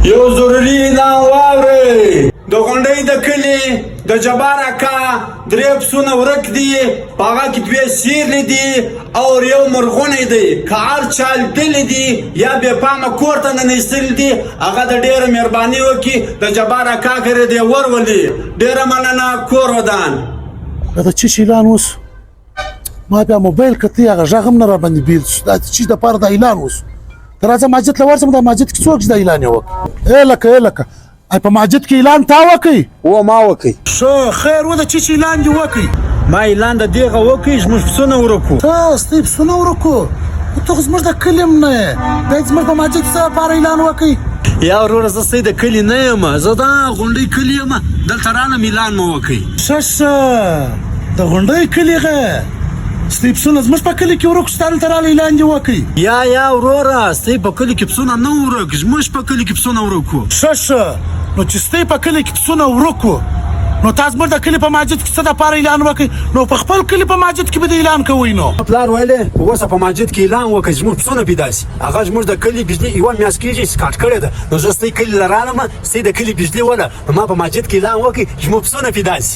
یو ضروري اعلان واورئ د غونډۍ د کلي د جبار اکا درې پسونه ورک دي په هغه کې دوې سیرلې دي او یو مرغونی دی که هر چا لیدلی دي یا بې پامه کور ته ننیستلي دي هغه د ډېره مهرباني وکړي د جبار اکا کره دې ورولي ډېره مننه کور ودان دا څه شي اعلان اوس ما بیا موبایل کتلی هغه غږ هم نه راباندې بیل شو دا څه دپاره دا اعلان اوس ته راځه مسجد ته ورځم دا مسجد کې څوک چې دا اعلان یې وکړ لکه ای په مسجد کې اعلان تا وکړ و ما وکړ ښه خیر و د څه شي اعلان دې وکړ ما اعلان د دېغه وکړ زموږ پسونه ورکو ته ستا یې پسونه ورکو ته خو زموږ د کلي هم نه یې دا زموږ په مسجد څه لپاره اعلان وکړ یا وروره زه ستاسې د کلي نه یم زه دا غونډۍ کلي یم دلته رالم اعلان مو وکړئ ښه د غونډۍ کلي غه ستا یې پسونه زموږ په کلي کې ورک ستا دلته راله اعلان دې وکړ یا وروره ستا یې په کلي کې پسونه نه ورک زموږ په کلي کې پسونه ورکو ښه نو چې ستا یې په کلي کې پسونه ورکو نو تاسو زموږ د کلي په مسجد کې څه دپاره اعلان وکړئ نو په خپل کلي په مسجد کې به د اعلان کوئ نو پلار ویلې اوسه په مسجد کې اعلان وکړئ زموږ پسونه پیدا شي هغه زموږ د کلي بجلي یوه میاشت کېږي سکاټ کړې ده نو زه ستا کلي له رالم ستا د کلي بجلي وله نو ما په مسجد کې اعلان وکړئ زموږ پسونه پیدا شي